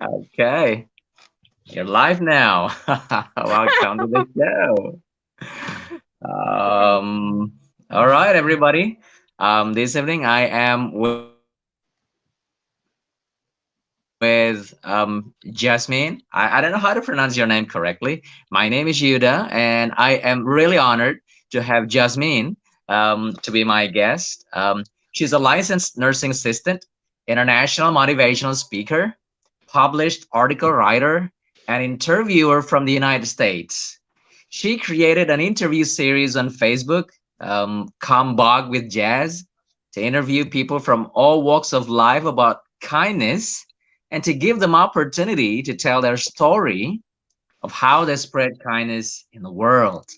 Okay, you're live now. Welcome to the show. Um, all right, everybody. This evening I am with Jasmine. I don't know how to pronounce your name correctly. My name is Yuda, and I am really honored to have Jasmine to be my guest. She's a licensed nursing assistant, international motivational speaker, published article writer, and interviewer from the United States. She created an interview series on Facebook, Come Bog with Jazz, to interview people from all walks of life about kindness and to give them opportunity to tell their story of how they spread kindness in the world.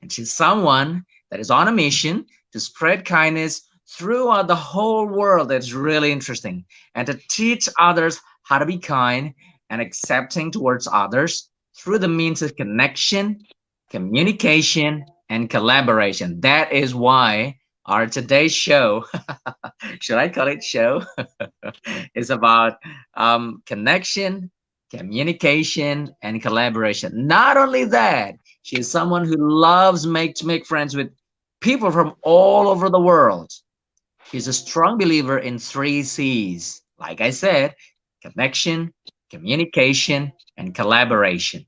And she's someone that is on a mission to spread kindness throughout the whole world. That's really interesting. And to teach others how to be kind and accepting towards others through the means of connection, communication, and collaboration. That is why our today's show, should I call it show, is about connection, communication, and collaboration. Not only that, she's someone who loves to make friends with people from all over the world. She's a strong believer in three C's. Like I said, connection, communication, and collaboration.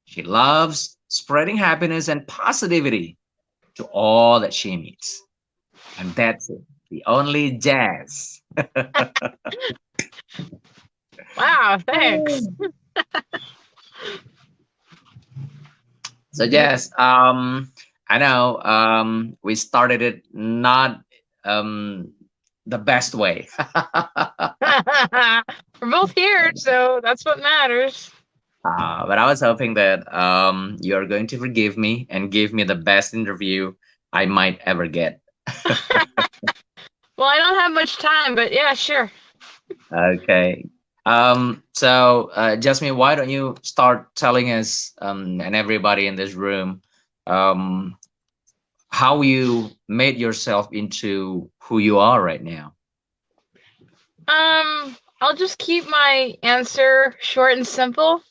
She loves spreading happiness and positivity to all that she meets. And that's it. The only Jazz. Wow, thanks. So yes, I know we started it not um, the best way. We're both here, so that's what matters. But I was hoping that you're going to forgive me and give me the best interview I might ever get. Well, I don't have much time, but yeah, sure. Okay. Jasmine, why don't you start telling us and everybody in this room um, how you made yourself into who you are right now? I'll just keep my answer short and simple.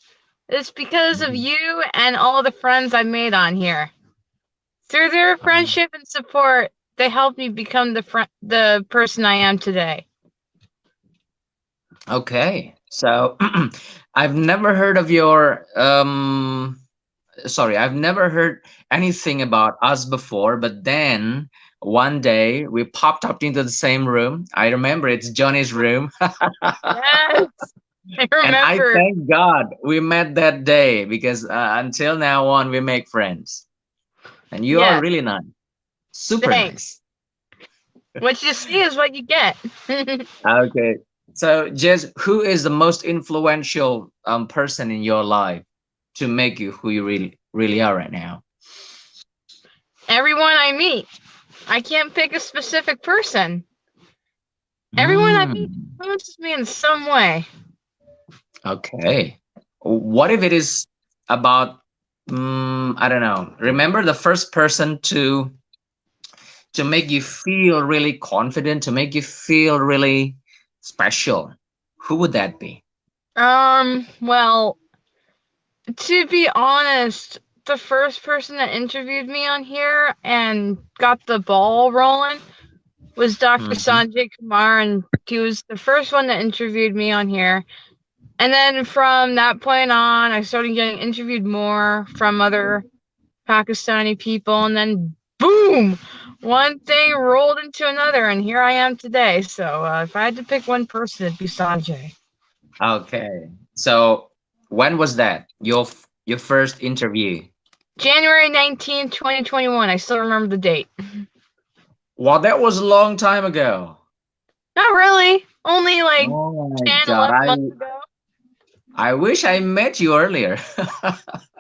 It's because of Mhm. you and all the friends I made on here. Through their friendship and support, they helped me become the person I am today. Okay. So I've never heard of your sorry, I've never heard anything about us before, but then one day we popped up into the same room. I remember it's Johnny's room. Yes, I And I remember. thank God we met that day because until now on we make friends. And you are Yes, really nice. Super thanks. nice. What you see is what you get. Okay. So, Jess, who is the most influential person in your life to make you who you really are right now? Everyone I meet. I can't pick a specific person. Everyone I meet Mm, influences me in some way. okay. What if it is about I don't know. Remember the first person to make you feel really confident, to make you feel really special. Who would that be? Well, to be honest, the first person that interviewed me on here and got the ball rolling was Dr. Hmm. Sanjay Kumar, and he was the first one that interviewed me on here. And then from that point on, I started getting interviewed more from other Pakistani people, and then boom, one thing rolled into another, and here I am today. So if I had to pick one person, it'd be Sanjay. Okay. So when was that? Your first interview? January 19th, 2021. I still remember the date. Well, that was a long time ago. Not really. Only like Oh my 10, God. 11 I months ago. I wish I met you earlier.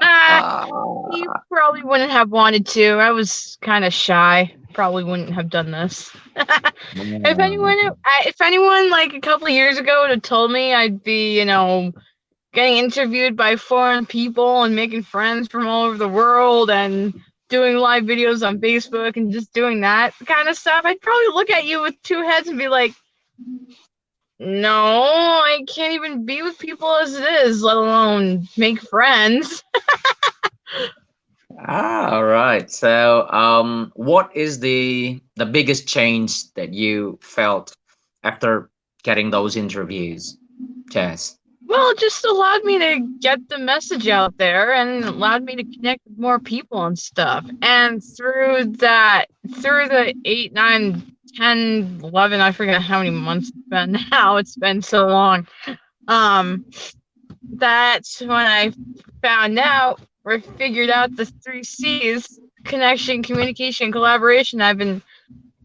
Ah, you Ah, probably wouldn't have wanted to. I was kind of shy. Probably wouldn't have done this. If anyone like a couple of years ago would have told me I'd be, getting interviewed by foreign people and making friends from all over the world and doing live videos on Facebook and just doing that kind of stuff, I'd probably look at you with two heads and be like, No, I can't even be with people as it is, let alone make friends. Ah, all right. So, what is the biggest change that you felt after getting those interviews, Jess? Well, it just allowed me to get the message out there and allowed me to connect with more people and stuff. And through the 8, 9, 10, 11, I forget how many months it's been now. It's been so long. Um, that's when I found out or figured out the three C's: connection, communication, collaboration. I've been,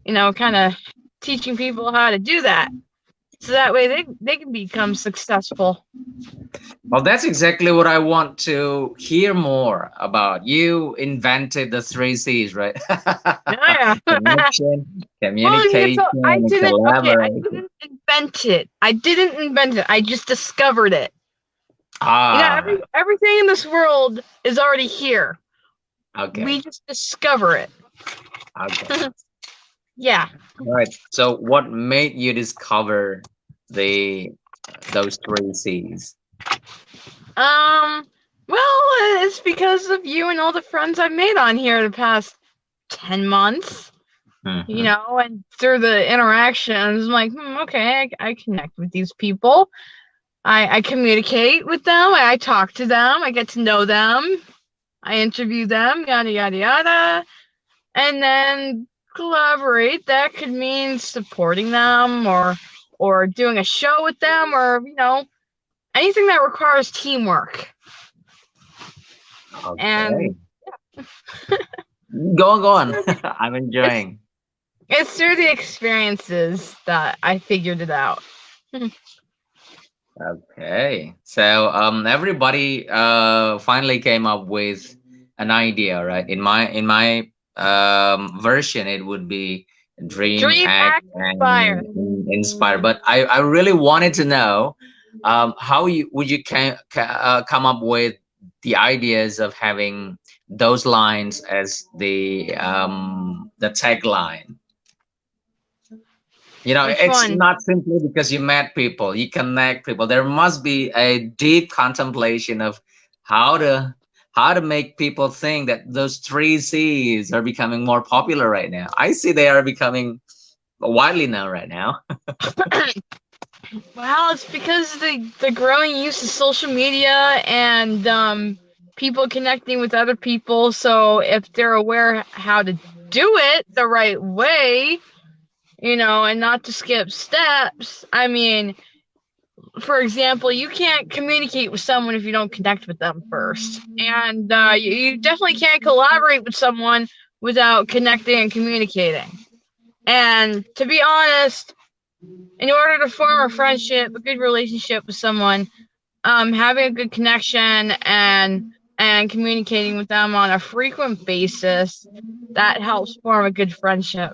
kind of teaching people how to do that. So that way they can become successful. Well, that's exactly what I want to hear more about. You invented the three C's, right? Yeah. Connection, Well, yeah, communication, so and I collaboration. didn't invent it. I didn't invent it. I just discovered it. Ah, Everything in this world is already here. We okay, just discover it. okay. Yeah. All right. So, what made you discover the those three C's? Um, well, it's because of you and all the friends I've made on here the past 10 months, Hmm. and through the interactions, I'm like, okay, I connect with these people. I communicate with them. I talk to them. I get to know them. I interview them, yada, yada, yada. And then collaborate. That could mean supporting them or doing a show with them or, anything that requires teamwork. Okay. And Go on, go it's on. through the, I'm it's enjoying. it's through the experiences that I figured it out. Okay. So everybody finally came up with an idea, right? In my version it would be dream, Dream, act, act, and inspire. inspire. But I really wanted to know how you would you come up with the ideas of having those lines as the tagline. Which It's one? not simply because you met people, you connect people. There must be a deep contemplation of how to how to make people think that those three C's are becoming more popular right now. I see they are becoming widely known right now. Well, it's because the growing use of social media and people connecting with other people. So if they're aware how to do it the right way, and not to skip steps. I mean, for example, you can't communicate with someone if you don't connect with them first, and you definitely can't collaborate with someone without connecting and communicating. And to be honest, in order to form a friendship, a good relationship with someone, having a good connection and communicating with them on a frequent basis, that helps form a good friendship.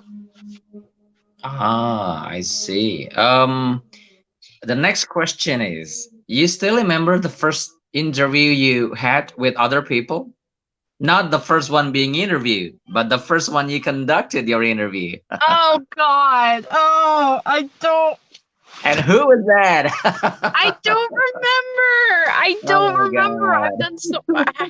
Ah, I see. The next question is, you still remember the first interview you had with other people? Not the first one being interviewed, but the first one you conducted your interview. Oh God! Oh, And who was I that? don't remember. I don't Oh remember. my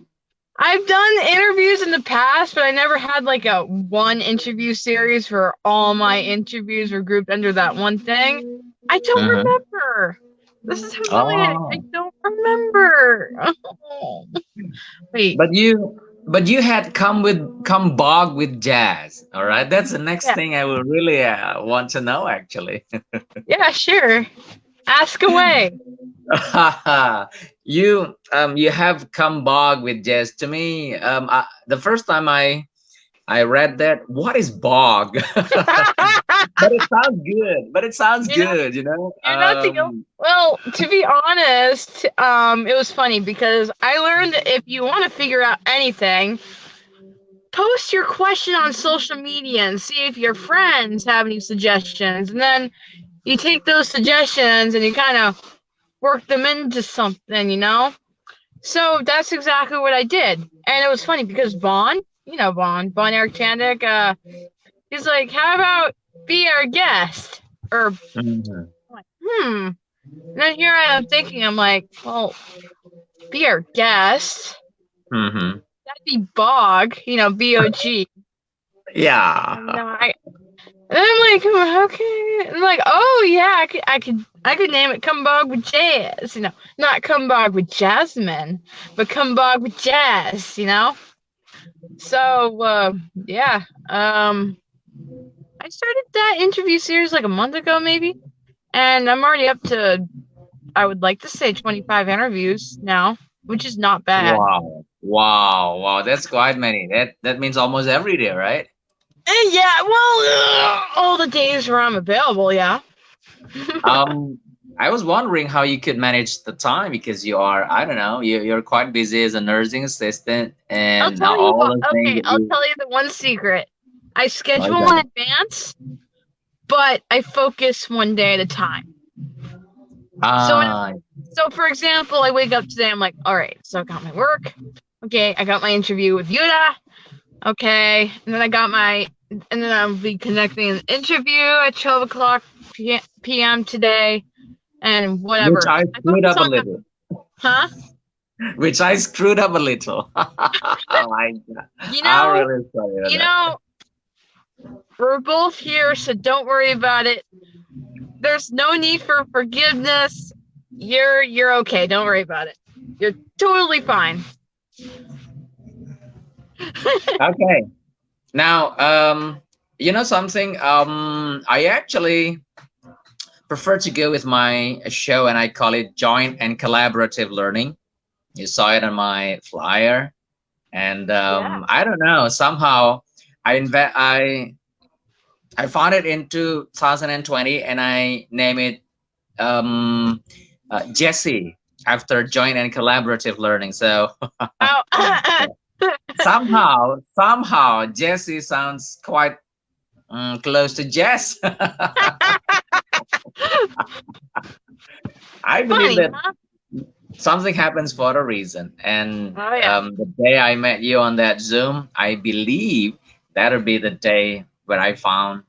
I've done interviews in the past, but I never had like a one interview series where all my interviews were grouped under that one thing. I don't God. Hmm. remember. This is humiliating. I Oh, don't remember. Oh, wait. but you had come bog with jazz. All right, that's the next Yeah. thing I will really want to know actually. Yeah, sure. Ask away. You have come bog with jazz. To me, the first time I read that, what is bog? But it sounds good. But it sounds you know, good, you know. You're not the well, to be honest, it was funny because I learned that if you want to figure out anything, post your question on social media and see if your friends have any suggestions. And then you take those suggestions and you kind of work them into something. So that's exactly what I did. And it was funny because Vaughn Eric Tandick, he's like, how about be our guest? Or Mhm. And then here I am thinking, I'm like, well, be our guest. Mm-hmm. That'd be Bog, BOG. Yeah. And I'm like, okay. And I'm like, oh yeah, I could name it Cumbog with Jazz. Not Cumbog with Jasmine, but Cumbog with Jazz. So yeah, I started that interview series like a month ago, maybe, and I'm already up to, I would like to say, 25 interviews now, which is not bad. Wow. Wow. Wow. That's quite many. That means almost every day, right? And yeah, well, all the days where I'm available, yeah. Um, I was wondering how you could manage the time because you are, I don't know, you're quite busy as a nursing assistant I'll and now tell you all what. the things Okay, that I'll you, tell you the one secret. I schedule in okay. advance, but I focus one day at a time. So, Ah, so for example, I wake up today. I'm like, all right. So I got my work. Okay, I got my interview with Yuda. Okay, and then and then I'll be conducting an interview at 12 o'clock p.m. today, and which whatever. I I screwed focus up a on little. huh? Which I screwed up a little. Oh my God. You I'm know, really sorry about you that. know, we're both here, so don't worry about it. There's no need for forgiveness. You're okay. Don't worry about it. You're totally fine. Okay. Now, you know something? I actually prefer to go with my show and I call it joint and collaborative learning. You saw it on my flyer. And Yeah. I don't know, somehow I found it in 2020 and I name it um, Jesse after joint and collaborative learning. So Oh. somehow Jesse sounds quite close to Jess. I believe Funny, that huh? something happens for a reason. And Oh yeah. the day I met you on that Zoom, I believe that'll be the day where I found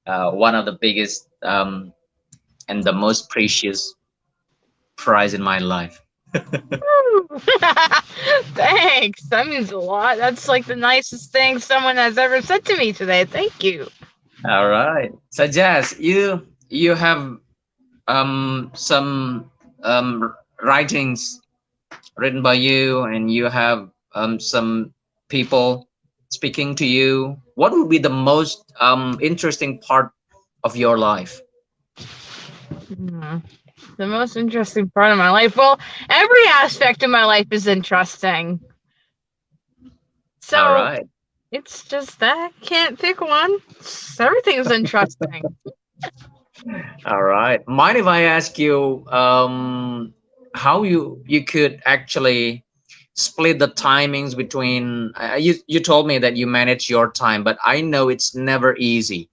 one of the biggest and the most precious prize in my life. Thanks. That means a lot. That's like the nicest thing someone has ever said to me today. Thank you. All right. So Jazz, you have some writings written by you, and you have some people speaking to you. What would be the most interesting part of your life? Hmm. The most interesting part of my life. Well, every aspect of my life is interesting. All So right. it's just that I can't pick one. Everything's interesting. All right. Mind if I ask you how you could actually split the timings between you told me that you manage your time, but I know it's never easy.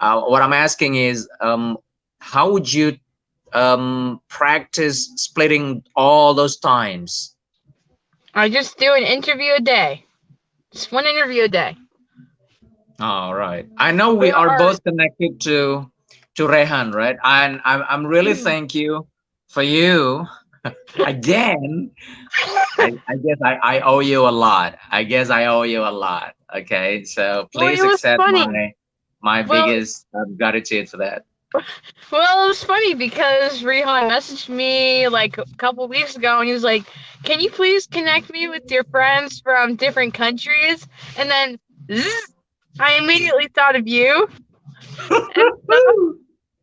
What I'm asking is how would you practice splitting all those times? I just do an interview a day. Just one interview a day. All right. I know we There are are both connected to Rehan, right? And I'm really thank you for you again. I guess I owe you a lot. I guess I owe you a lot. Okay, so well, it please was accept funny. my Well, biggest gratitude for that. well, it was funny because Rehan messaged me like a couple weeks ago, and he was like, "Can you please connect me with your friends from different countries?" And then zzz, I immediately thought of you. And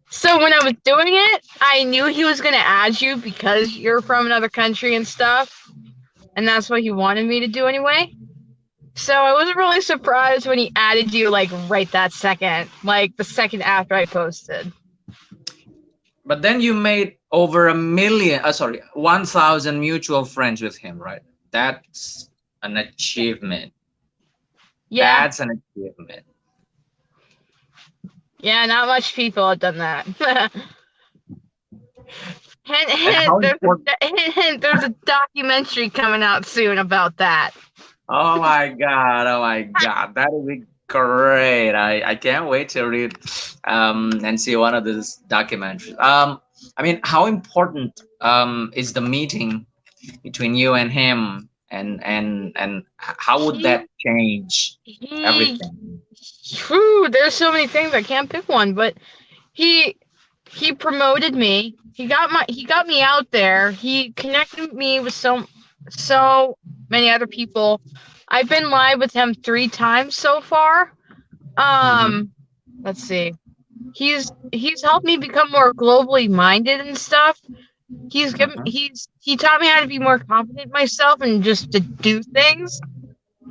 so when I was doing it, I knew he was gonna add you because you're from another country and stuff, and that's what he wanted me to do anyway. So I wasn't really surprised when he added you like right that second, like the second after I posted. But then you made over a million, sorry, 1,000 mutual friends with him, right? That's an achievement. Yeah, That's an achievement. yeah, not much people have done that. hint, And how hint, important? there's a documentary coming out soon about that. Oh my God! Oh my God! That would be great. I can't wait to read and see one of these documentaries. I mean, how important is the meeting between you and him, and how would He that change he everything? Whew, there's so many things I can't pick one, but he he promoted me. He got me out there. He connected me with so many other people. I've been live with him 3 times so far. Mm-hmm. Um, let's see. He's helped me become more globally minded and stuff. He taught me how to be more confident in myself and just to do things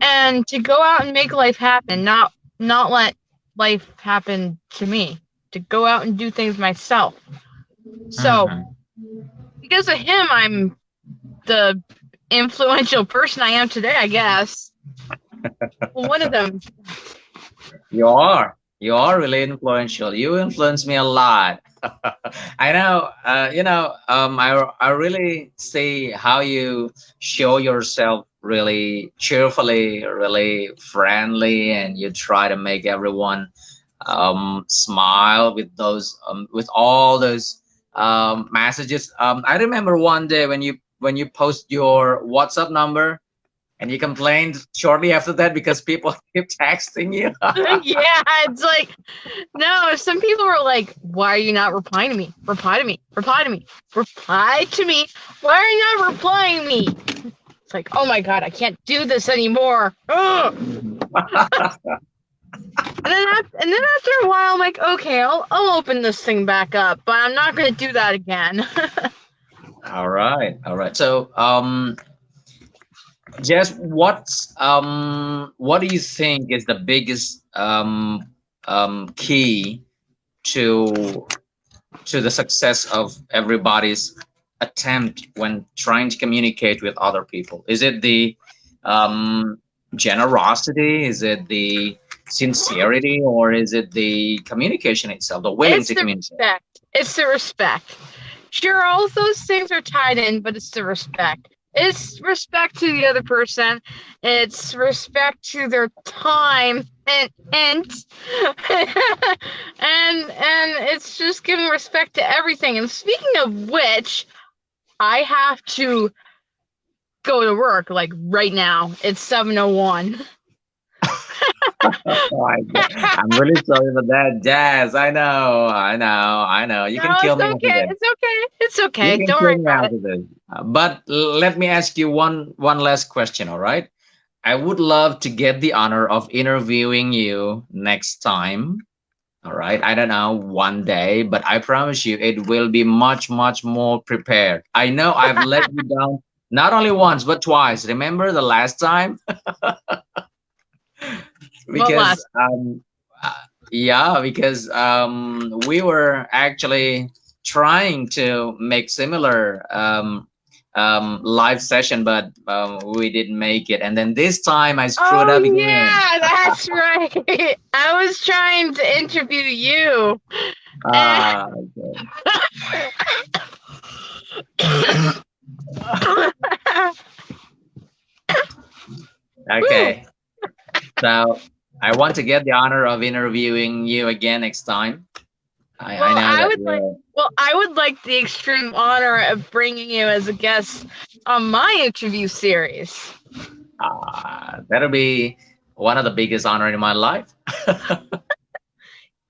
and to go out and make life happen, not let life happen to me. To go out and do things myself. So Mm-hmm. because of him, I'm the influential person I am today, I guess. Well, one of them. You are. You are really influential. You influence me a lot. I know. I really see how you show yourself really cheerfully, really friendly, and you try to make everyone smile with with all those messages. I remember one day when you post your WhatsApp number and you complained shortly after that because people keep texting you. Yeah, it's like no. Some people were like, "Why are you not replying to me? Reply to me. Reply to me. Reply to me. Why are you not replying to me?" It's like, oh my god, I can't do this anymore. Ugh. And then after a while, I'm like, okay, I'll open this thing back up, but I'm not gonna do that again. All right, all right. So, Jess, what do you think is the biggest key to the success of everybody's attempt when trying to communicate with other people? Is it the um, generosity? Is it the sincerity, or is it the communication itself, the willing It's to the communicate? respect. It's the respect. Sure, all of those things are tied in, but it's the respect. It's respect to the other person. It's respect to their time and it's just giving respect to everything. And speaking of which, I have to go to work like right now. It's 7:01. Oh my God. I'm really sorry for that, Jazz. I know, I know, I know. You No, can kill it's me after okay. this. It's okay. It's You okay. can Don't kill worry me about it. after this. But let me ask you one last question, all right? I would love to get the honor of interviewing you next time. All right. I don't know, one day, but I promise you it will be much more prepared. I know I've let you down not only once, but twice. Remember the last time? What Because last? uh, yeah, because we were actually trying to make similar live session, but we didn't make it, and then this time I screwed Oh up again. yeah, that's right. I was trying to interview you. And Okay. Whew. Okay, so I want to get the honor of interviewing you again next time. I Well, know that you're I would like the extreme honor of bringing you as a guest on my interview series. that'll be one of the biggest honor in my life.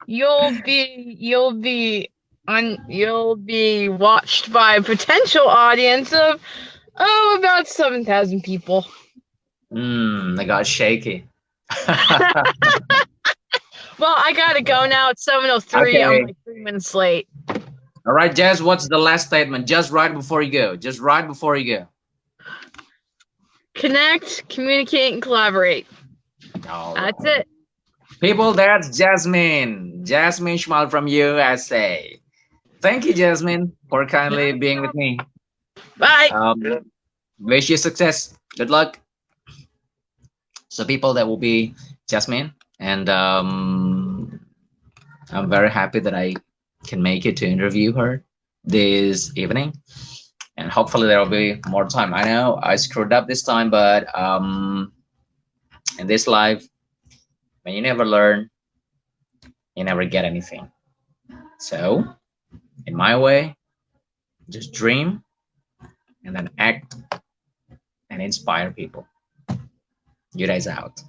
You'll be watched by a potential audience of about 7,000 people. I got shaky. Well, I gotta go now. It's 7:03. I'm Okay. like 3 minutes late. All right, Jazz, what's the last statement? Just right before you go. Just right before you go. Connect, communicate, and collaborate. All That's right. it. People, that's Jasmine. Jasmine Schmal from USA. Thank you, Jasmine, for kindly being with me. Bye. Wish you success. Good luck. So, people, that will be Jasmine. And I'm very happy that I can make it to interview her this evening. And hopefully there will be more time. I know I screwed up this time, but in this life, when you never learn, you never get anything. So, in my way, Just dream and then act and inspire people. You guys out.